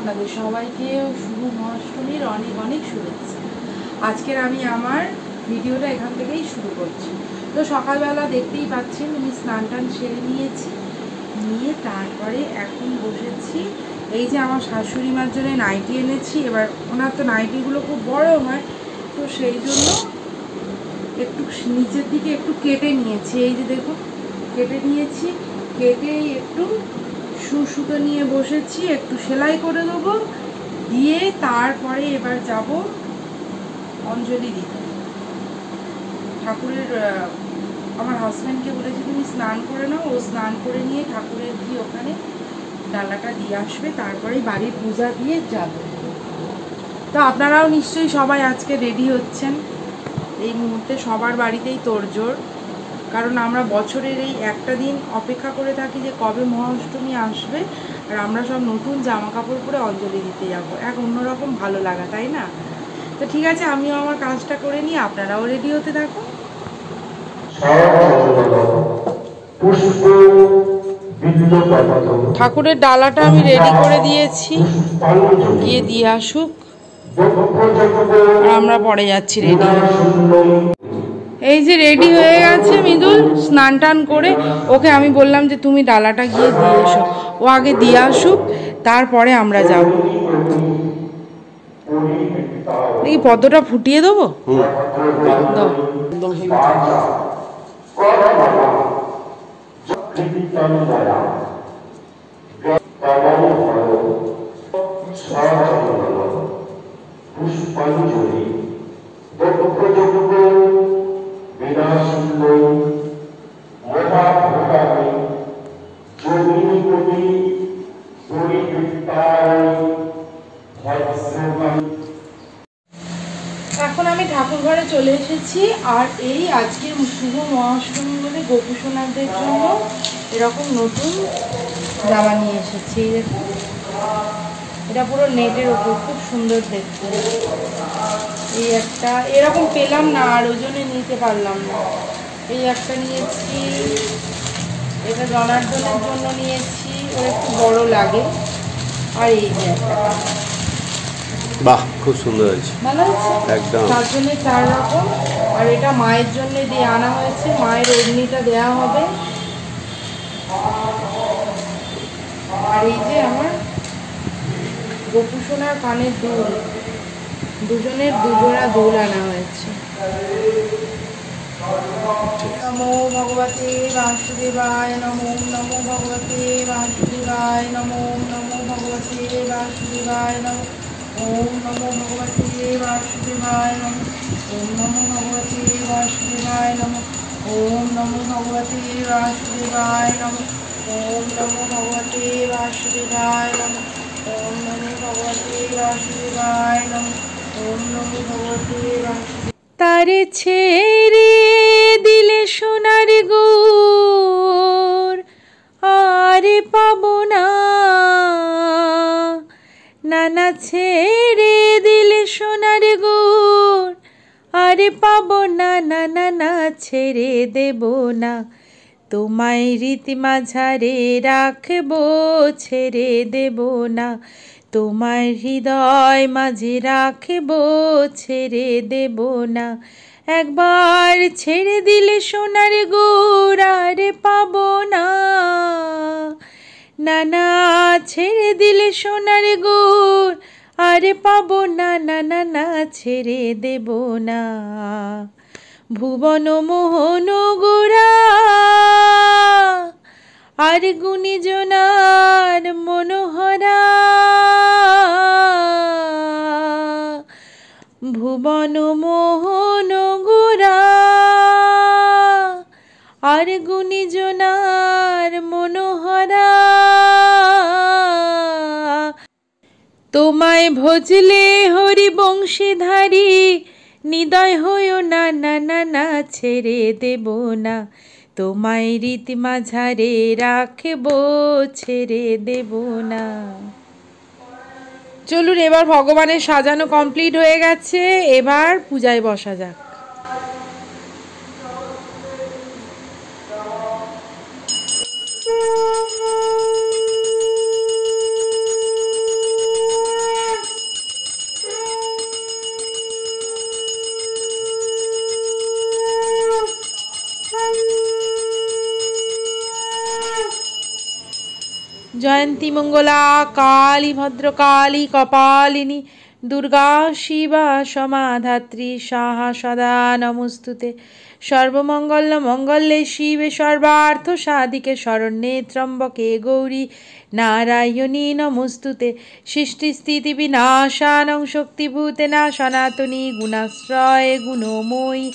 আপনাদের সবাইকে শুভ মহাষ্টমীর অনেক অনেক শুভেচ্ছা। আজকের আমি আমার ভিডিওটা এখান থেকেই শুরু করছি। তো সকালবেলা দেখতেই পাচ্ছেন আমি স্নান টান সেরে নিয়েছি, নিয়ে তারপরে এখন বসেছি। এই যে আমার শাশুড়ি মার জন্য নাইটি এনেছি। এবার ওনার তো নাইটিগুলো খুব বড় হয়, তো সেই জন্য একটু নিচের দিকে একটু কেটে নিয়েছি। এই যে দেখুন কেটে নিয়েছি, কেটে একটু সুতো নিয়ে বসেছি, একটু সেলাই করে দেবো, দিয়ে তারপরে এবার যাব অঞ্জলি দিতে ঠাকুরের। আমার হাজব্যান্ডকে বলেছি তুমি স্নান করে নাও, ও স্নান করে নিয়ে ঠাকুরের দিয়ে ওখানে ডালাটা দিয়ে আসবে, তারপরেই বাড়ির পূজা দিয়ে যাব। তো আপনারাও নিশ্চয়ই সবাই আজকে রেডি হচ্ছেন। এই মুহূর্তে সবার বাড়িতেই তোড়জোড়, কারণ আমরা বছরের এই একটা দিন অপেক্ষা করে থাকি যে কবে মহাষ্টমী আসবে, আর আমরা সব নতুন জামা কাপড় পরে অঞ্জলি দিতে যাব। এক অন্যরকম ভালো লাগা, তাই না? তো ঠিক আছে, আমিও আমার কাজটা করে নিই, আপনারাও রেডি হতে থাকুন। ঠাকুরের ডালাটা আমি রেডি করে দিয়েছি, গিয়ে দিয়ে আসুক, আর আমরা পরে যাচ্ছি রেডি। এই যে রেডি হয়ে গেছে মৃদুল, স্নান টান করে। ওকে আমি বললাম যে তুমি ডালাটা গিয়ে দিয়ে এসো, ও আগে দিয়ে আসুক, তারপরে আমরা যাব। দেখি পদ্মটা ফুটিয়ে দেবো। এখন আমি ঠাকুর ঘরে চলে এসেছি, আর এই আজকে শুভ মহাষ্টমী বলে গোপুসোনাদের জন্য এরকম নতুন জামা নিয়ে এসেছি। দেখুন এটা পুরো নেটের ওপর, খুব সুন্দর দেখতে। এই একটা এরকম পেলাম না, আর ওই জন্য নিতে পারলাম না। এই একটা নিয়েছি, এটা জনার্দনের জন্য নিয়েছি, ও একটু বড় লাগে। আর এই যে একটা, বাহ, খুব সুন্দর হয়েছে, ভালো হচ্ছে একদম। তার জন্য 4 রকম। আর এটা মায়ের জন্য দিয়ে আনা হয়েছে, মায়ের অগ্নিটা দেওয়া হবে। আর এই যে আমার গোপুসোনার কানের দুল, দুজনের দুজোড়া দুল আনা হয়েছে। নমো ভগবতে বাসুদেবায়, নমো নমো ভগবতে বাসুদেবায়, নমো নমো ভগবতে বাসুদেবায়, নমো ওম নমো ভগবতে বাসুদেবায়, নমো ওম নমো ভগবতে বাসুদেবায়, নমো ওম নমো ভগবতে বাসুদেবায়, নমো ওম নমো ভগবতে বাসুদেবায়, নমো ওম নমো ভগবতে বাসুদেবায়, নমো ওম নমো ভগবতে বাসুদেবায়। তারে ছেড়ে দিলে সোনার গুড় আরে পাবো না, নানা ছেড়ে দিলে সোনার গুড় আরে পাবো না, নানা না ছেড়ে দেব না, তোমায় রীতি মাঝারে রাখবো, ছেড়ে দেব না, তোমার হৃদয় মাঝে রাখবো, ছেড়ে দেব না, একবার ছেড়ে দিলে সোনার গুড় আরে পাবো না, নানা ছেড়ে দিলে সোনার গুড় আরে পাবো না, নানা না ছেড়ে দেব না, ভুবন মোহন গোরা আর গুণীজনার মনোহরা, ভুবন মোহন গোরা আর গুণীজনার মনোহরা, তোমায় ভজলে হরি বংশীধারী, নিদয় হইও না, নানা না ছেড়ে দেব না, তোমায় রীতি মাঝারে রাখবো, ছেড়ে দেব না। চলুন, এবার ভগবানের সাজানো কমপ্লিট হয়ে গেছে, এবার পূজায় বসা যাক। জয়ন্তী মঙ্গলা কালী ভদ্রকালী কপালিনী দুর্গা শিবা সমাধাত্রী সাহা সদা নমস্তুতে। সর্বমঙ্গল মঙ্গলে শিবে সর্বার্থ সাধিকে শরণ্যে ত্র্যম্বকে গৌরী নারায়ণী নমস্তুতে। সৃষ্টি স্থিতি বিনাশানং শক্তিভূতেনা সনাতনী গুণাশ্রয়ে গুণময়ী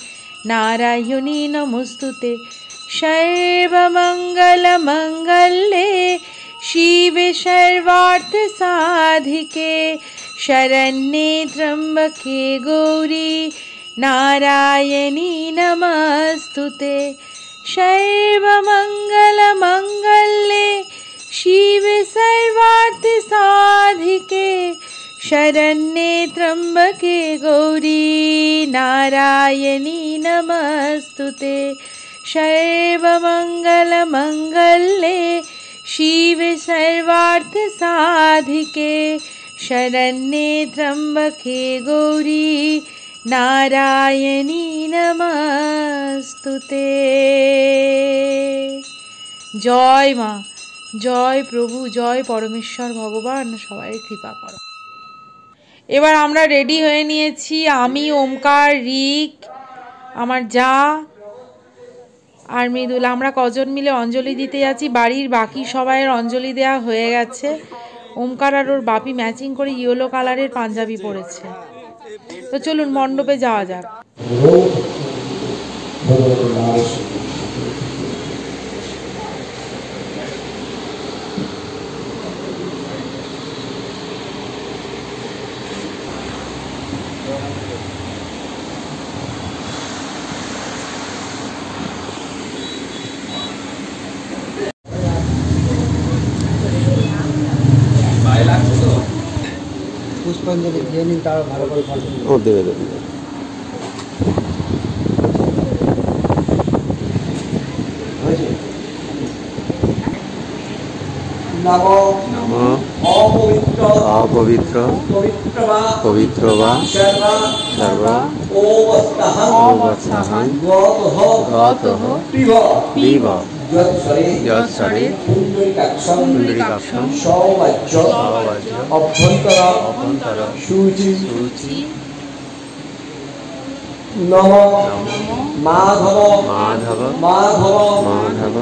নারায়ণী নমস্তুতে। সর্বমঙ্গল মঙ্গলে শিবে সর্বার্থ সাধিকে শরণ্যে ত্র্যম্বকে গৌরী নারায়ণী নমস্তুতে। সর্বমঙ্গল মঙ্গলে শিবে সর্বার্থ সাধিকে শরণ্যে ত্র্যম্বকে গৌরী নারায়ণী নমস্তুতে। সর্বমঙ্গল মঙ্গলে শিবে সর্বার্থ সাধিকে শরণ্যে ত্র্যম্বকে গৌরী নারায়ণী নমস্তুতে। জয় মা, জয় প্রভু, জয় পরমেশ্বর ভগবান, সবাই কৃপা করো। এবার আমরা রেডি হয়ে নিয়েছি, আমি, ওমকার, রিক, আমার যা আর মৃদুল, আমরা কজন মিলে অঞ্জলি দিতে যাচ্ছি। বাড়ির বাকি সবাইয়ের অঞ্জলি দেওয়া হয়ে গেছে। ওমকার আর ওর বাপি ম্যাচিং করে ইয়েলো কালারের পাঞ্জাবি পরেছে। তো চলুন মণ্ডপে যাওয়া যাক। পুষ্পাঞ্জলি দিয়ে নিন, তারা ভালো করে ও দেবে দেবে। অপবিত্র পবিত্র বা সর্বা অবস্থাহাং গতঃ পিব যৎসরে পুণ্ডরীকাক্ষং সবাজ্য অভ্যন্তর শুচি নম মাধব মাধব মাধব মাধব।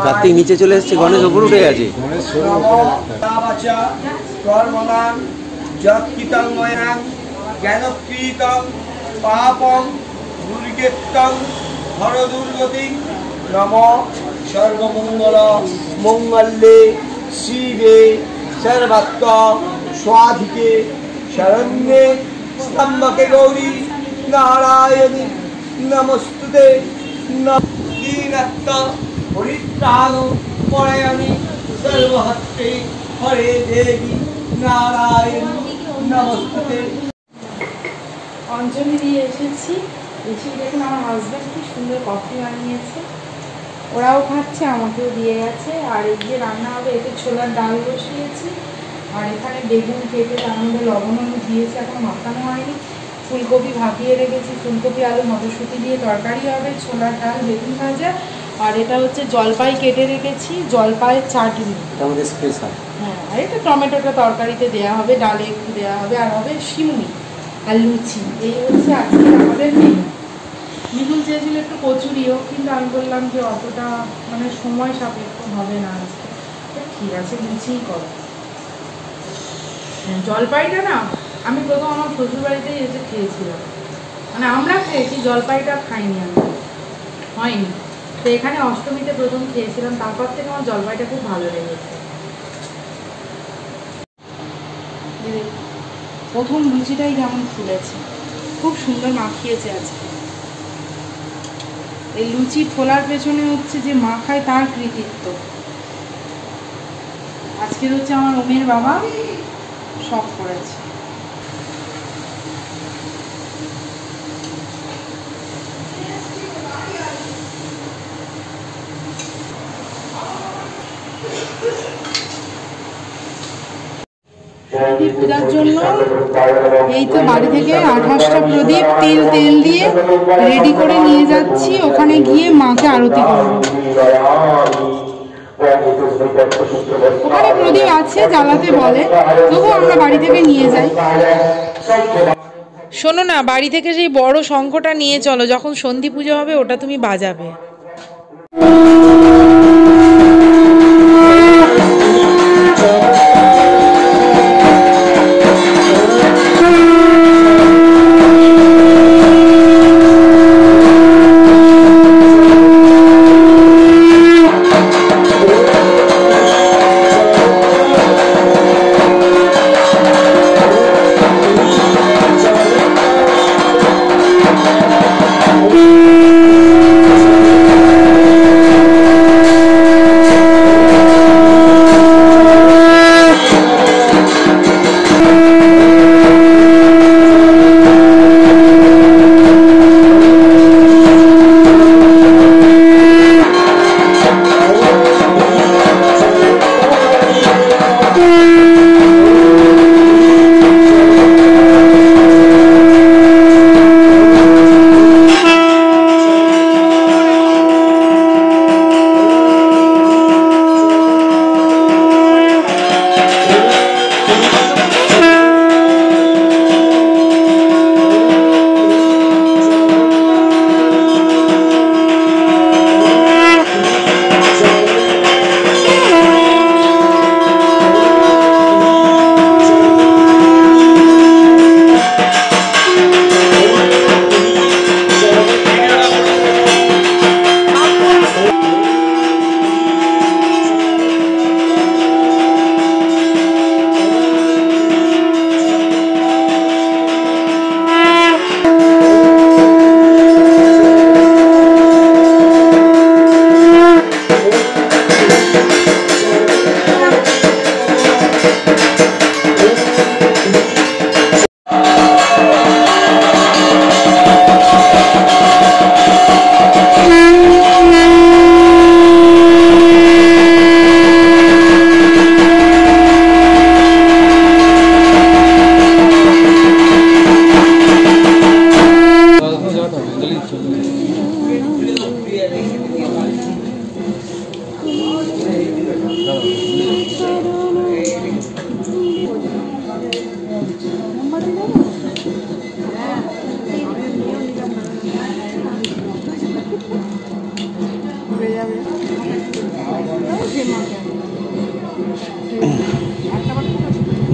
কার্তিক নিচে চলে এসেছে, গণেশ ওপর উঠে গেছে। নম সর্বমঙ্গল মঙ্গলে শিবে সর্বাত্ম স্বাধিকে শরণ্যে স্তম্ভকে গৌরী নারায়ণী নমস্তুতে। দীনত্ব পরিত্রাণ পরায়ণী সর্বহস্তে হরে দেবী নারায়ণী নমস্তুতে। অঞ্জলি দিয়ে এসেছি, এসে দেখুন আমার হাজব্যান্ড কি সুন্দর কফি বানিয়েছে, ওরাও খাচ্ছে, আমাকেও দিয়ে গেছে। আর এই যে রান্না হবে, এতে ছোলার ডাল বসিয়েছি, আর এখানে বেগুন কেটে তার মধ্যে লবণ হলুদ দিয়েছি, এখন মাখানো হয়নি। ফুলকপি ভাপিয়ে রেখেছি, ফুলকপি আলু মটরশুঁটি দিয়ে তরকারি হবে, ছোলার ডাল, বেগুন ভাজা, আর এটা হচ্ছে জলপাই কেটে রেখেছি, জলপাইয়ের চাটনি, আমাদের স্পেশাল। হ্যাঁ, আর এটা টমেটোটা তরকারিতে দেওয়া হবে, ডালে একটু দেওয়া হবে, আর হবে সিমুই আর লুচি। এই হচ্ছে আজকে আমাদের মেনু। মিঠুন চেয়েছিল একটু কচুরিও, কিন্তু আমি বললাম যে অতটা মানে সময় সাপেক্ষ হবে না আজকে। ঠিক আছে, লুচিই করো। জলপাইটা না আমি প্রথম আমার শ্বশুরবাড়িতেই এসে খেয়েছিলাম, মানে আমরা খেয়েছি, জলপাইটা খাইনি আমি, হয়নি। তো এখানে অষ্টমীতে প্রথম খেয়েছিলাম, তারপর থেকে আমার জলপাইটা খুব ভালো লেগেছে। প্রথম লুচিটাই যেমন ফুলেছে, খুব সুন্দর মাখিয়েছে আজকে। এই লুচি ফোলার পেছনে হচ্ছে যে মাখায় তার কৃতিত্ব। আজকে হচ্ছে আমার ওমের বাবা সব করেছে। প্রদীপ পূজার জন্য এই তো বাড়ি থেকে 28টা প্রদীপ তেল দিয়ে রেডি করে নিয়ে যাচ্ছি, ওখানে গিয়ে মাকে আরতি করবো। ওখানে প্রদীপ আছে, জ্বালাতে বলে, তবু আমরা বাড়ি থেকে নিয়ে যাই। শোনো না, বাড়ি থেকে সেই বড় শঙ্খটা নিয়ে চলো, যখন সন্ধি পুজো হবে ওটা তুমি বাজাবে।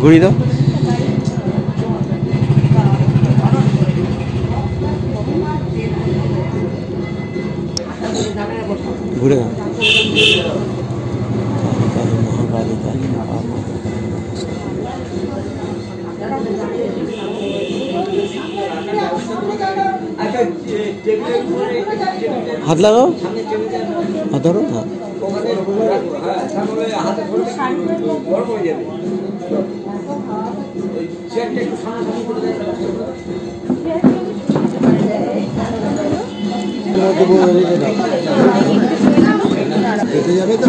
ঘুরি দাও। ঘুরে দাও। হাত লাগাও, হাত ধরো। হ্যাঁ যাবে তো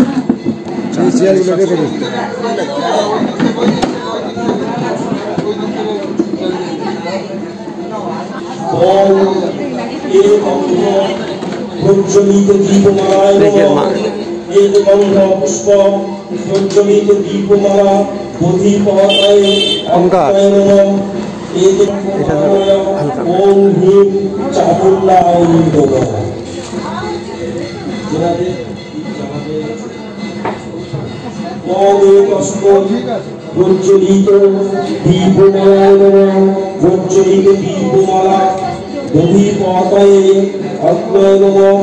চেয়ারগুলো রেখে দিন। প্রজ্বলিত দীপমালায় পুষ্প প্রজ্বলিত দীপমালা অধিপতায় ওম হ্রিং চামুণ্ডায় নমঃ। প্রজ্বলিত দীপমালায় নমঃ। প্রজ্বলিত দীপমালা দধিপতয়ে অগ্নয়ে নমঃ।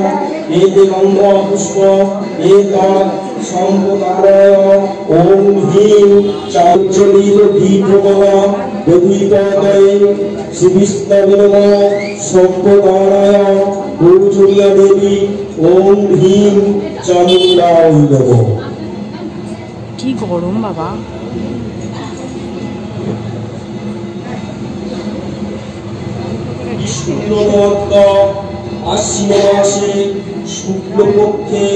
এতে গন্ধ পুষ্প এতৎ সম্পদায় ওম হ্রিং চাঞ্চলিত দীপমালা দধিপতয়ে শ্রীবিষ্ণবে নমঃ। সম্পদায় গৌচরিয়া দেবী ওম হ্রিং চামুণ্ডায় নমঃ। কি গরম বাবা। আশ্বিন মাসে শুক্লপক্ষে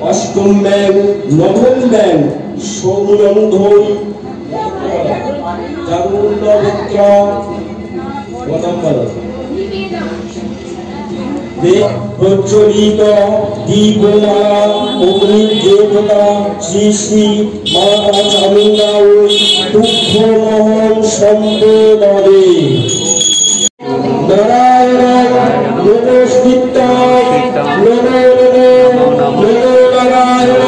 অষ্টম ব্যাং নবম ব্যাং সৌরন্ধৈ চারুণ্ডবক্ত্রা প্রজ্বলিত দীপমালা অগ্নির দেবতা শ্রী শ্রী মাতা চামুণ্ডা ওই দুঃখমোহন সম্প্রদায়ে নারায়ণ নমস্কৃত্যায় নমো নমো নারায়ণ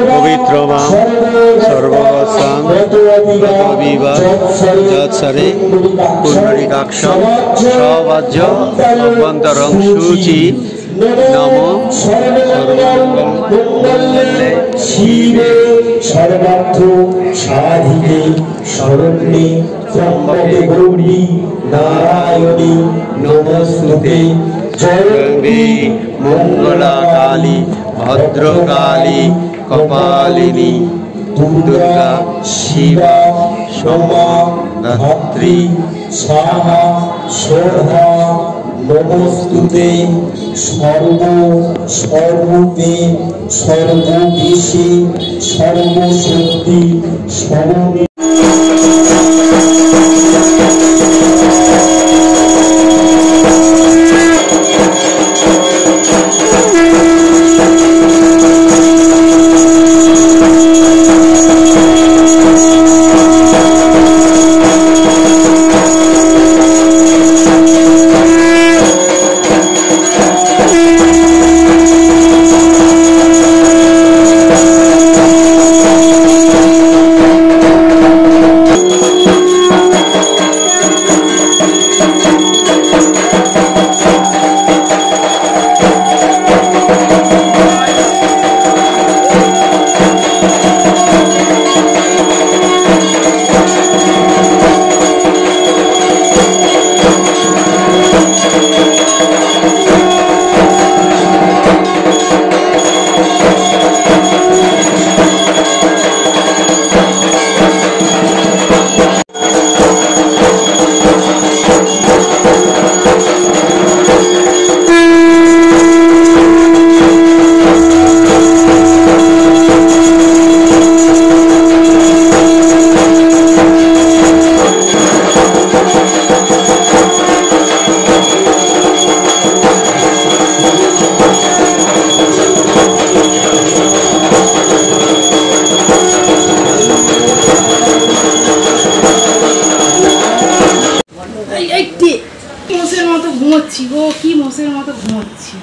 পবিত্র সর্বস্বাং যৎসরে পুণ্ডরীকাক্ষং সবাজ্য অভ্যন্তরং শুচি নম সর্বমঙ্গলে শিবে সর্বার্থ সাধিকে শরণ্যে ত্র্যম্বকে গৌরী নারায়ণী নমস্তুতে জয়ন্তি মঙ্গলা কালী ভদ্রকালী কপালিনী দুর্গা শিবা সোমা ধাত্রী স্বাহা স্বধা নমস্তুতে সর্বরূপে সর্বদেশে সর্বশক্তি সর্ব ঘুমোচ্ছি গো, কি মোষের মতো ঘুমোচ্ছি,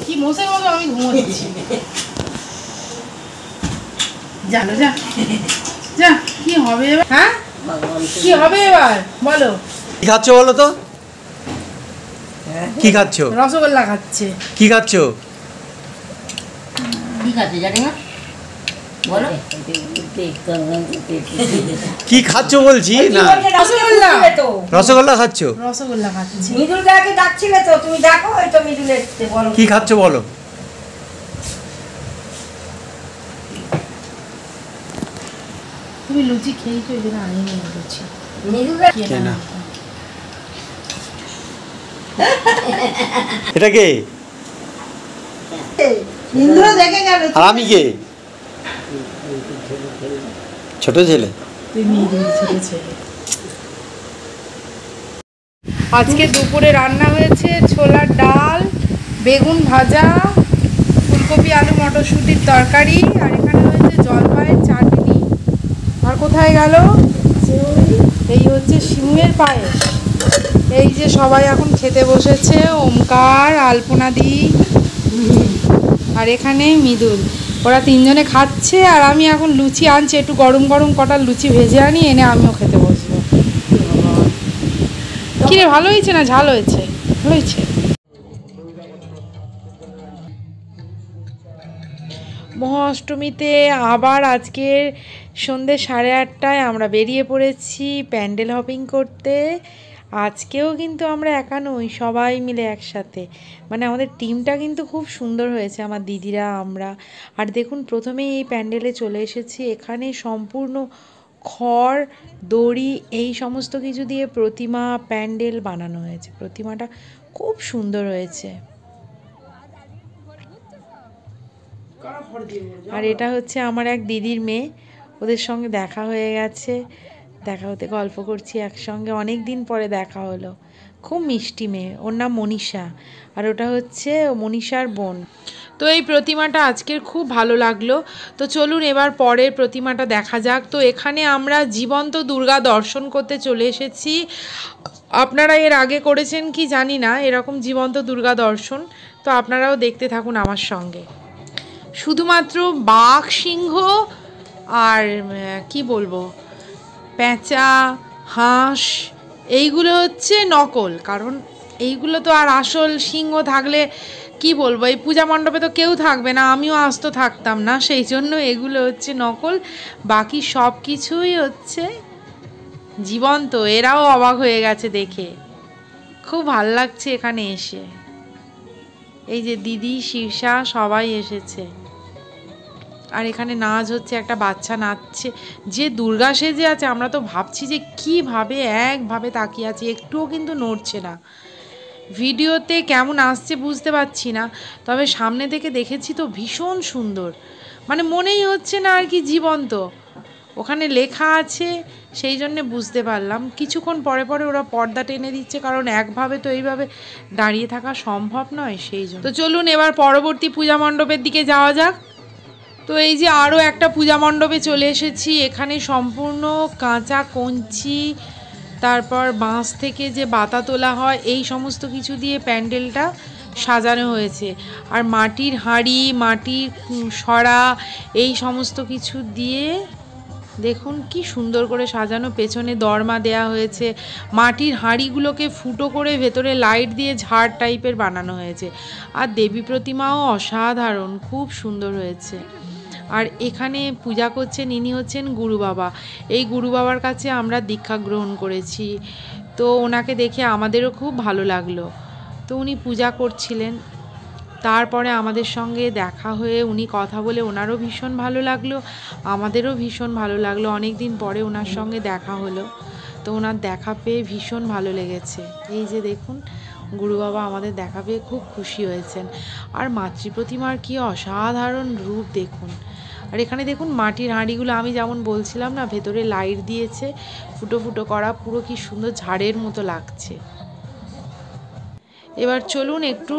কি মোষের মতো আমি ঘুমোচ্ছি। জানো যা যা কি হবে এবার, হ্যাঁ কি হবে এবার বলো। কি খাচ্ছ বলো তো, কি খাচ্ছ? রসগোল্লা খাচ্ছে। কি খাচ্ছ? কি খাচ্ছে জানি না, বলো কি খাচ্ছ বলছি না। রসগোল্লা, রসগোল্লা খাচ্ছ? রসগোল্লা খাচ্ছি। মৃদুল দাকে ডাকছিলে তো, তুমি দেখো ওই তো মৃদুল এসছে, বলো কি খাচ্ছ বলো। তুমি লুচি খেয়েছো, এই জন্য আনিয়ে নিয়ে লুচি। মৃদুল কেনা এটা কে? ইন্দ্র দেখে গেল। আর আমি কে? ছোট ছেলে। আজকে দুপুরে রান্না হয়েছে ছোলার ডাল, বেগুন ভাজা, ফুলকপি আলু মটরশুঁটির তরকারি, আর এখানে হচ্ছে জলপাইয়ের চাটনি। আর কোথায় গেল? এই হচ্ছে সিমুয়ের পায়েস। এই যে সবাই এখন খেতে বসেছে, ওমকার, আলপনাদি আর এখানে মৃদুল, ওরা তিনজনে খাচ্ছে। আর আমি এখন লুচি আনছি, একটু গরম গরম কটা লুচি ভেজে আনি, এনে আমিও খেতে বসবো। কিরে, ভালো হয়েছে না ঝাল হয়েছে? ভালো হয়েছে। মহা অষ্টমীতে আবার আজকের সন্ধ্যে 8:30টায় আমরা বেরিয়ে পড়েছি প্যান্ডেল হপিং করতে। আজকেও কিন্তু আমরা একা নই, সবাই মিলে একসাথে, মানে আমাদের টিমটা কিন্তু খুব সুন্দর হয়েছে, আমার দিদিরা, আমরা। আর দেখুন, প্রথমেই এই প্যান্ডেলে চলে এসেছি। এখানে সম্পূর্ণ খড়, দড়ি, এই সমস্ত কিছু দিয়ে প্রতিমা প্যান্ডেল বানানো হয়েছে। প্রতিমাটা খুব সুন্দর হয়েছে। আর এটা হচ্ছে আমার এক দিদির মেয়ে, ওদের সঙ্গে দেখা হয়ে গেছে, দেখা হতে গল্প করছি একসঙ্গে, অনেক দিন পরে দেখা হলো। খুব মিষ্টি মেয়ে, ওর নাম মনীষা, আর ওটা হচ্ছে মনীষার বোন। তো এই প্রতিমাটা আজকের খুব ভালো লাগলো। তো চলুন এবার পরের প্রতিমাটা দেখা যাক। তো এখানে আমরা জীবন্ত দুর্গা দর্শন করতে চলে এসেছি। আপনারা এর আগে করেছেন কি জানি না এরকম জীবন্ত দুর্গা দর্শন, তো আপনারাও দেখতে থাকুন আমার সঙ্গে। শুধুমাত্র বাঘ, সিংহ আর কি বলবো, পেঁচা, হাঁস, এইগুলো হচ্ছে নকল, কারণ এইগুলো তো আর আসল সিংহ থাকলে কি বলবো, এই পূজা মণ্ডপে তো কেউ থাকবে না, আমিও আস্ত থাকতাম না, সেই জন্য এগুলো হচ্ছে নকল। বাকি সব কিছুই হচ্ছে জীবন্ত। এরাও অবাক হয়ে গেছে দেখে, খুব ভাল লাগছে এখানে এসে। এই যে দিদি, শীর্ষা, সবাই এসেছে। আর এখানে নাচ হচ্ছে, একটা বাচ্চা নাচছে, যে দুর্গা সেজে আছে। আমরা তো ভাবছি যে কিভাবে একভাবে তাকিয়ে আছে, একটুও কিন্তু নড়ছে না। ভিডিওতে কেমন আসছে বুঝতে পারছি না, তবে সামনে থেকে দেখেছি তো ভীষণ সুন্দর, মানে মনেই হচ্ছে না আর কি জীবন্ত। ওখানে লেখা আছে, সেই জন্যে বুঝতে পারলাম। কিছুক্ষণ পরে পরে ওরা পর্দা টেনে দিচ্ছে, কারণ একভাবে তো এইভাবে দাঁড়িয়ে থাকা সম্ভব নয়, সেই জন্য। তো চলুন এবার পরবর্তী পূজা মণ্ডপের দিকে যাওয়া যাক। তো এই যে আরও একটা পূজা মণ্ডপে চলে এসেছি। এখানে সম্পূর্ণ কাঁচা কঞ্চি, তারপর বাঁশ থেকে যে বাতা তোলা হয়, এই সমস্ত কিছু দিয়ে প্যান্ডেলটা সাজানো হয়েছে। আর মাটির হাঁড়ি, মাটির সরা, এই সমস্ত কিছু দিয়ে দেখুন কি সুন্দর করে সাজানো। পেছনে দরমা দেয়া হয়েছে। মাটির হাঁড়িগুলোকে ফুটো করে ভেতরে লাইট দিয়ে ঝাড় টাইপের বানানো হয়েছে। আর দেবী প্রতিমাও অসাধারণ, খুব সুন্দর হয়েছে। আর এখানে পূজা করছেন, ইনি হচ্ছেন গুরু বাবা। এই গুরু বাবার কাছে আমরা দীক্ষা গ্রহণ করেছি, তো ওনাকে দেখে আমাদেরও খুব ভালো লাগলো। তো উনি পূজা করছিলেন, তারপরে আমাদের সঙ্গে দেখা হয়ে উনি কথা বলে ওনারও ভীষণ ভালো লাগলো, আমাদেরও ভীষণ ভালো লাগলো। অনেক দিন পরে ওনার সঙ্গে দেখা হলো, তো ওনার দেখা পেয়ে ভীষণ ভালো লেগেছে। এই যে দেখুন, গুরু বাবা আমাদের দেখা পেয়ে খুব খুশি হয়েছেন। আর মাতৃ প্রতিমার কি অসাধারণ রূপ দেখুন। আর এখানে দেখুন মাটির হাঁড়িগুলো, আমি যেমন বলছিলাম না, ভেতরে লাইট দিয়েছে ফুটো ফুটো করা, পুরো কি সুন্দর ঝাড়ের মতো লাগছে। এবার চলুন একটু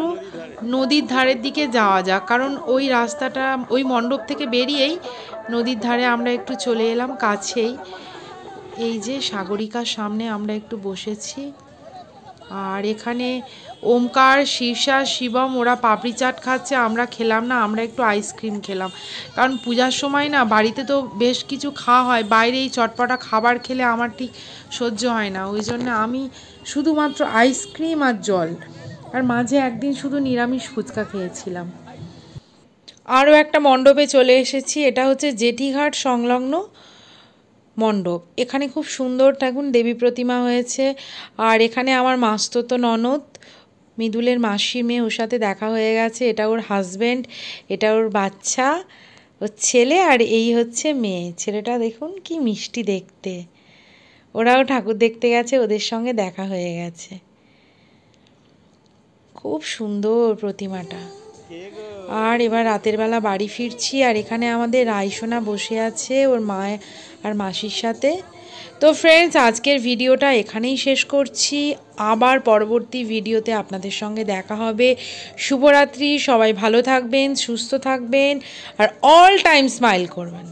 নদীর ধারের দিকে যাওয়া যাক, কারণ ওই রাস্তাটা, ওই মণ্ডপ থেকে বেরিয়েই নদীর ধারে আমরা একটু চলে এলাম, কাছেই। এই যে সাগরিকার সামনে আমরা একটু বসেছি। আর এখানে ওমকার, শীর্ষা, শিবম ওরা পাপড়ি চাট খাচ্ছে, আমরা খেলাম না, আমরা একটু আইসক্রিম খেলাম। কারণ পূজার সময় না বাড়িতে তো বেশ কিছু খাওয়া হয়, বাইরে এই চটপটা খাবার খেলে আমার ঠিক সহ্য হয় না, ওই জন্য আমি শুধুমাত্র আইসক্রিম আর জল, আর মাঝে একদিন শুধু নিরামিষ ফুচকা খেয়েছিলাম। আরও একটা মণ্ডপে চলে এসেছি, এটা হচ্ছে জেঠিঘাট সংলগ্ন মণ্ডপ। এখানে খুব সুন্দর দেখুন দেবী প্রতিমা হয়েছে। আর এখানে আমার মাস্ততো ননদ, মৃদুলের মাসির মেয়ে, ওর সাথে দেখা হয়ে গেছে। এটা ওর হাজব্যান্ড, এটা ওর বাচ্চা, ওর ছেলে, আর এই হচ্ছে মেয়ে। ছেলেটা দেখুন কি মিষ্টি দেখতে। ওরাও ঠাকুর দেখতে গেছে, ওদের সঙ্গে দেখা হয়ে গেছে। খুব সুন্দর প্রতিমাটা। আর এবার রাতের বেলা বাড়ি ফিরছি। আর এখানে আমাদের রাইসোনা বসে আছে ওর মা আর মাসির সাথে। তো ফ্রেন্ডস, আজকের ভিডিওটা এখানেই শেষ করছি। আবার পরবর্তী ভিডিওতে আপনাদের সঙ্গে দেখা হবে। শুভরাত্রি, সবাই ভালো থাকবেন, সুস্থ থাকবেন আর অল টাইম স্মাইল করবেন।